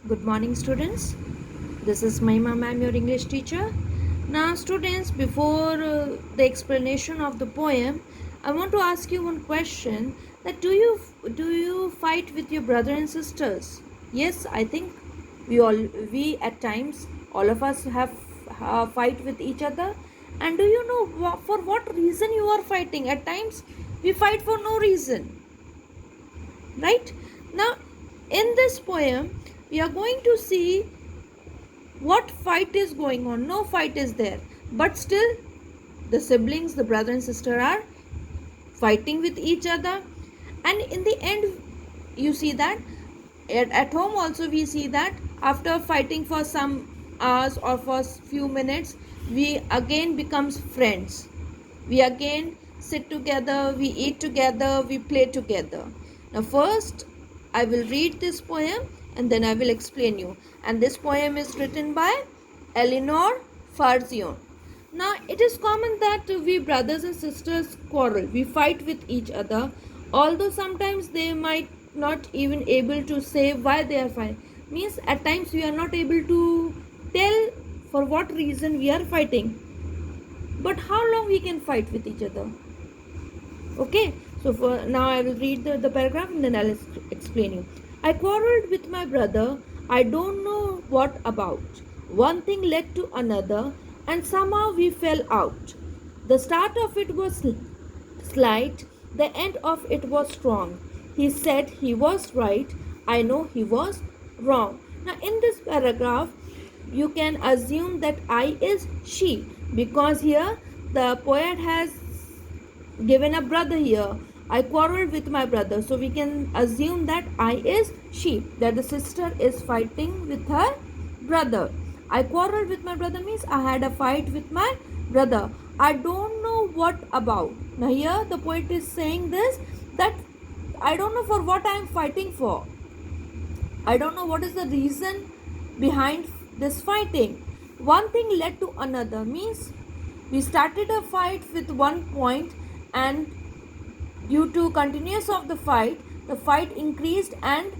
Good morning, students. This is Mahima ma'am, your English teacher. Now, students, before the explanation of the poem, I want to ask you one question: that do you fight with your brother and sisters? Yes, I think we at times all of us have fight with each other. And do you know for what reason you are fighting? At times we fight for no reason, right? Now, in this poem, we are going to see what fight is going on. No fight is there, but still the siblings, the brother and sister, are fighting with each other. And in the end, you see that at home also we see that after fighting for some hours or for few minutes, we again becomes friends. We again sit together, we eat together, we play together. Now first I will read this poem and then I will explain you. And this poem is written by Eleanor Farzion. Now it is common that we brothers and sisters quarrel, we fight with each other, although sometimes they might not even able to say why they are fighting. Means at times we are not able to tell for what reason we are fighting, but how long we can fight with each other. Okay, so for now I will read the paragraph and then I'll explain you. I quarreled with my brother, I don't know what about. One thing led to another and somehow we fell out. The start of it was slight, the end of it was strong. He said he was right, I know he was wrong. Now in this paragraph you can assume that I is she, because here the poet has given a brother here. I quarreled with my brother, so we can assume that I is she, that the sister is fighting with her brother. I quarreled with my brother means I had a fight with my brother. I don't know what about. Now here the poet is saying this, that I don't know for what I am fighting for. I don't know what is the reason behind this fighting. One thing led to another means we started a fight with one point, and due to continuous of the fight increased, and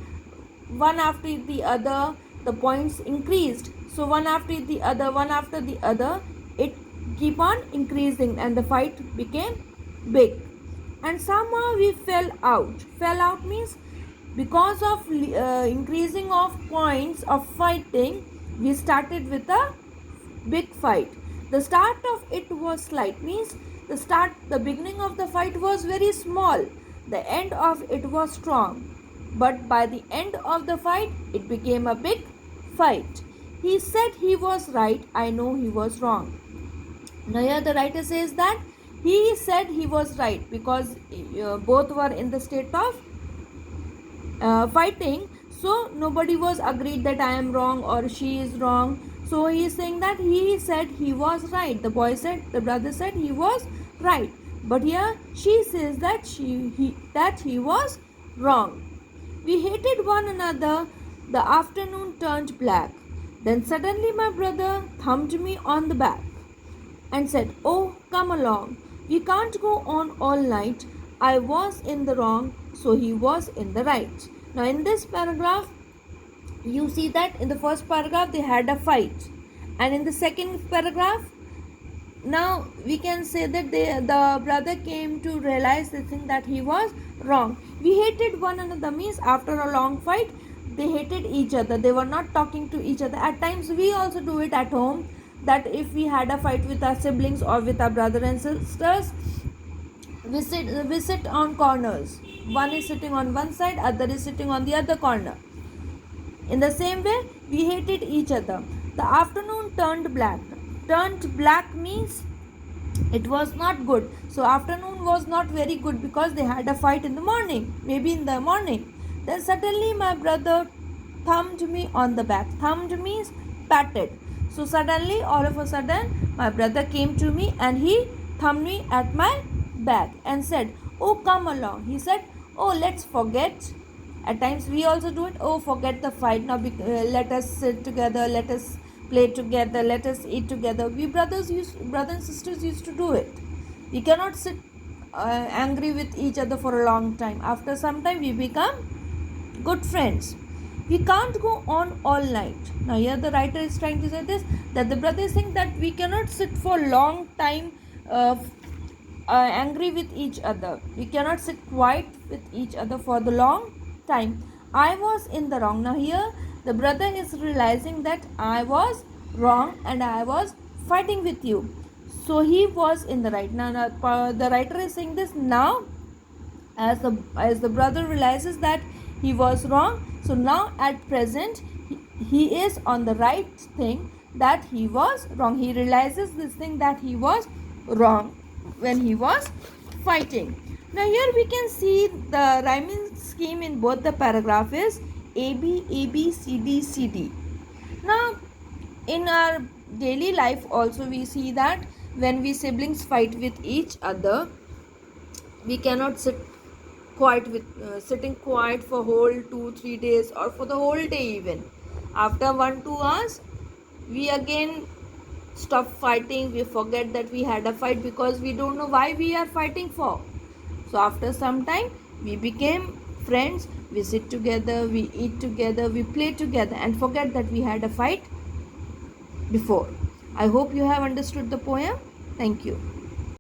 one after the other the points increased. So one after the other, it keep on increasing and the fight became big. And somehow we fell out means because of increasing of points of fighting, we started with a big fight. The start of it was slight means the beginning of the fight was very small, the end of it was strong, but by the end of the fight it became a big fight. He said he was right, I know he was wrong. Now here the writer says that he said he was right because both were in the state of fighting, so nobody was agreed that I am wrong or she is wrong. So he is saying that he said he was right, the brother said he was right, but here she says that he was wrong. We hated one another, the afternoon turned black, then suddenly my brother thumped me on the back and said, oh, come along, we can't go on all night. I was in the wrong, so he was in the right. Now, in this paragraph, you see that in the first paragraph they had a fight, and in the second paragraph, now we can say that the brother came to realize the thing that he was wrong. We hated one another means after a long fight, they hated each other. They were not talking to each other. At times, we also do it at home, that if we had a fight with our siblings or with our brother and sisters, we sit on corners. One is sitting on one side, other is sitting on the other corner. In the same way, we hated each other. The afternoon turned black. Turned black means it was not good. So afternoon was not very good because they had a fight in the morning, maybe in the morning. Then suddenly my brother thumped me on the back. Thumped means patted. So suddenly, all of a sudden, my brother came to me and he thumped me at my back and said, oh, come along. He said, oh, let's forget. At times we also do it. Oh, forget the fight. Now let us sit together. Let us play together. Let us eat together. We brothers and sisters used to do it. We cannot sit angry with each other for a long time. After some time, we become good friends. We can't go on all night. Now here the writer is trying to say this, that the brother is saying that we cannot sit for long time uh, angry with each other. We cannot sit quiet with each other for the long time. I was in the wrong. Now here the brother is realizing that I was wrong and I was fighting with you. So he was in the right. Now the writer is saying this now as the brother realizes that he was wrong. So now at present he is on the right thing, that he was wrong. He realizes this thing, that he was wrong when he was fighting. Now here we can see the rhyming scheme in both the paragraph is AB, AB, CD, CD. Now in our daily life also we see that when we siblings fight with each other, we cannot sit quiet with sitting quiet for whole 2-3 days or for the whole day. Even after 1-2 hours we again stop fighting. We forget that we had a fight because we don't know why we are fighting for. So after some time we became friends. We sit together, we eat together, we play together, and forget that we had a fight before. I hope you have understood the poem. Thank you.